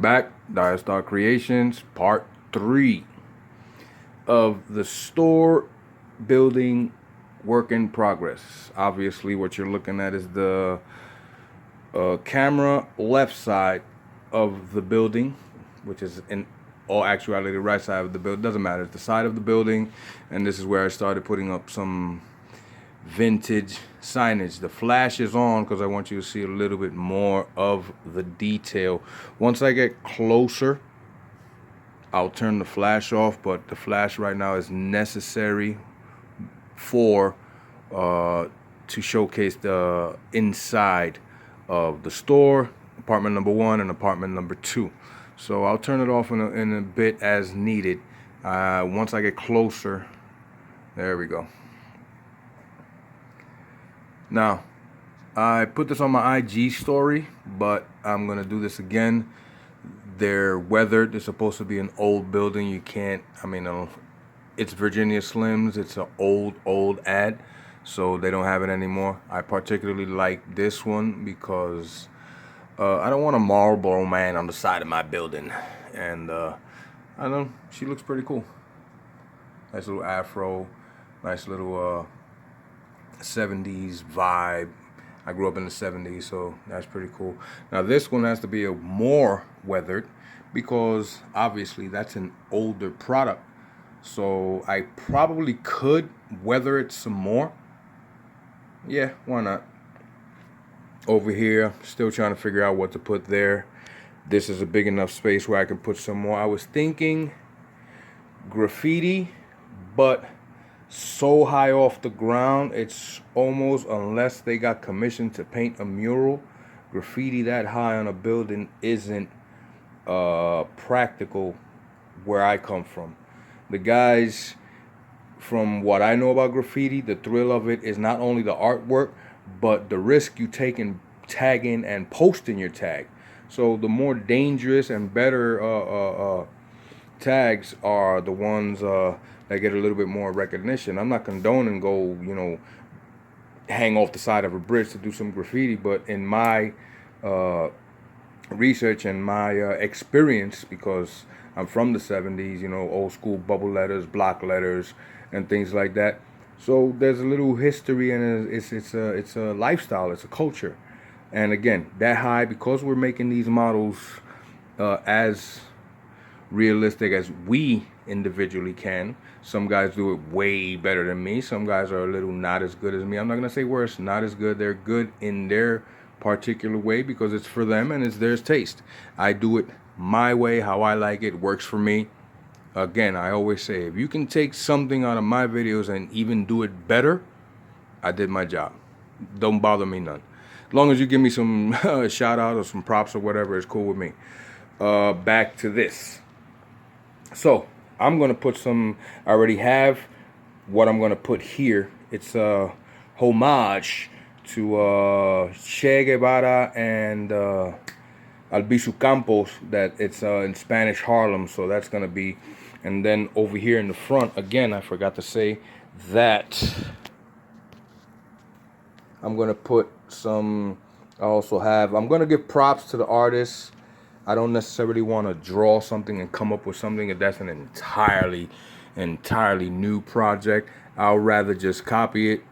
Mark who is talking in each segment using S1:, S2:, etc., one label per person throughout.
S1: back, Diastar Creations, part 3 of the store building work in progress. Obviously, what you're looking at is the camera left side of the building, which is in all actuality the right side of the building. Doesn't matter, it's the side of the building, and this is where I started putting up some vintage signage. The flash is on because I want you to see a little bit more of the detail. Once I get closer, I'll turn the flash off, but the flash right now is necessary for to showcase the inside of the store, apartment number 1 and apartment number 2. So I'll turn it off in a bit as needed. Once I get closer, there we go. Now, I put this on my IG story, but I'm gonna do this again. They're weathered. They're supposed to be an old building. You can't, it's Virginia Slims. It's an old ad, so they don't have it anymore. I particularly like this one because I don't want a Marlboro Man on the side of my building. And I don't know, she looks pretty cool. Nice little afro, nice little 70s vibe. I grew up in the 70s, so that's pretty cool. Now this one has to be a more weathered because obviously that's an older product. So I probably could weather it some more. Yeah, why not? Over here, still trying to figure out what to put there. This is a big enough space where I can put some more. I was thinking graffiti, but so high off the ground, it's almost, unless they got commissioned to paint a mural, graffiti that high on a building isn't practical where I come from. The guys, from what I know about graffiti, the thrill of it is not only the artwork, but the risk you take in tagging and posting your tag. So the more dangerous and better tags are the ones that get a little bit more recognition. I'm not condoning go, hang off the side of a bridge to do some graffiti, but in my research and my experience, because I'm from the 70s, old school bubble letters, block letters, and things like that. So there's a little history, and it's a lifestyle, it's a culture. And again, that high, because we're making these models as realistic as we individually can. Some guys do it way better than me. Some guys are a little not as good as me. I'm not gonna say worse, not as good. They're good in their particular way because it's for them and it's their taste. I do it my way, how I like it, works for me. Again, I always say, if you can take something out of my videos and even do it better, I did my job. Don't bother me none. As long as you give me some shout out or some props or whatever, it's cool with me. Back to this. So I'm gonna put some, I already have what I'm gonna put here. It's a homage to Che Guevara and Albizu Campos, that it's in Spanish Harlem, so that's gonna be. And then over here in the front, again, I forgot to say that I'm gonna put some, I'm gonna give props to the artists. I don't necessarily want to draw something and come up with something if that's an entirely new project. I'll rather just copy it,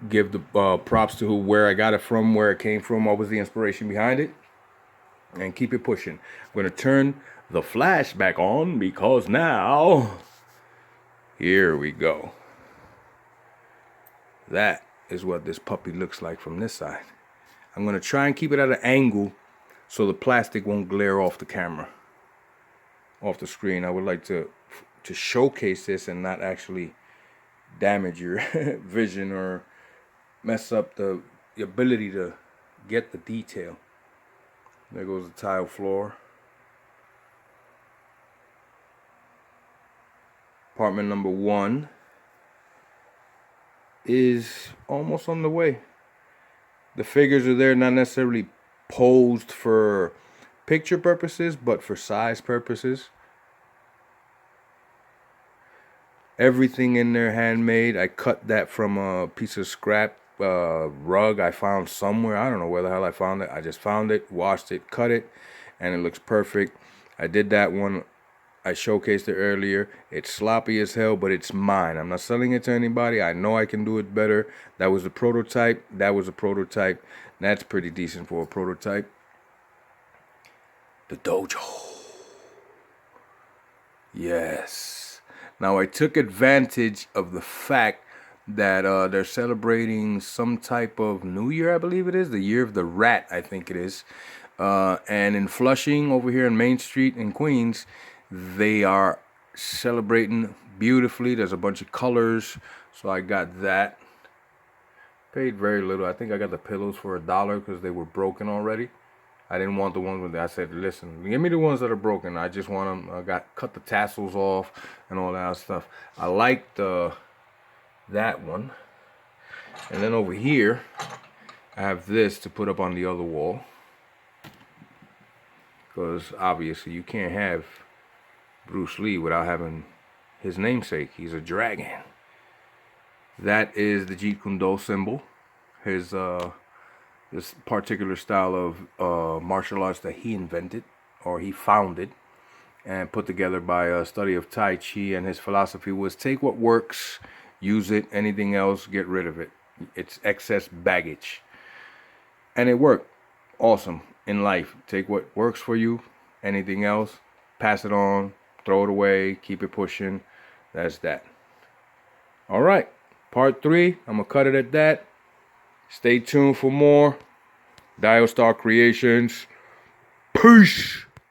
S1: give the props to where I got it from, where it came from, what was the inspiration behind it, and keep it pushing. I'm going to turn the flash back on because now, here we go. That is what this puppy looks like from this side. I'm going to try and keep it at an angle so the plastic won't glare off the camera, off the screen. I would like to showcase this and not actually damage your vision or mess up the ability to get the detail. There goes the tile floor. Apartment number 1 is almost on the way. The figures are there, not necessarily posed for picture purposes, but for size purposes. Everything in there handmade. I cut that from a piece of scrap rug I found somewhere. I don't know where the hell I found it. I just found it, washed it, cut it, and it looks perfect. I did that one. I showcased it earlier. It's sloppy as hell, but it's mine. I'm not selling it to anybody. I know I can do it better. That was a prototype. That was a prototype. That's pretty decent for a prototype. The Dojo. Yes. Now I took advantage of the fact that they're celebrating some type of New Year, I believe it is. The Year of the Rat, I think it is. And in Flushing, over here in Main Street in Queens, they are celebrating beautifully. There's a bunch of colors, so I got that. Paid very little. I think I got the pillows for $1 because they were broken already. I didn't want the ones with. I said, listen, give me the ones that are broken. I just want them. I cut the tassels off and all that stuff. I liked that one. And then over here, I have this to put up on the other wall. Because obviously you can't have Bruce Lee without having his namesake. He's a dragon. That is the Jeet Kune Do symbol. His this particular style of martial arts that he invented or he founded and put together by a study of Tai Chi. And his philosophy was take what works, use it, anything else, get rid of it. It's excess baggage. And it worked. Awesome. In life, take what works for you, anything else, pass it on, throw it away, keep it pushing. That's that. All right, part 3, I'm gonna cut it at that. Stay tuned for more. Diostar Creations. Peace.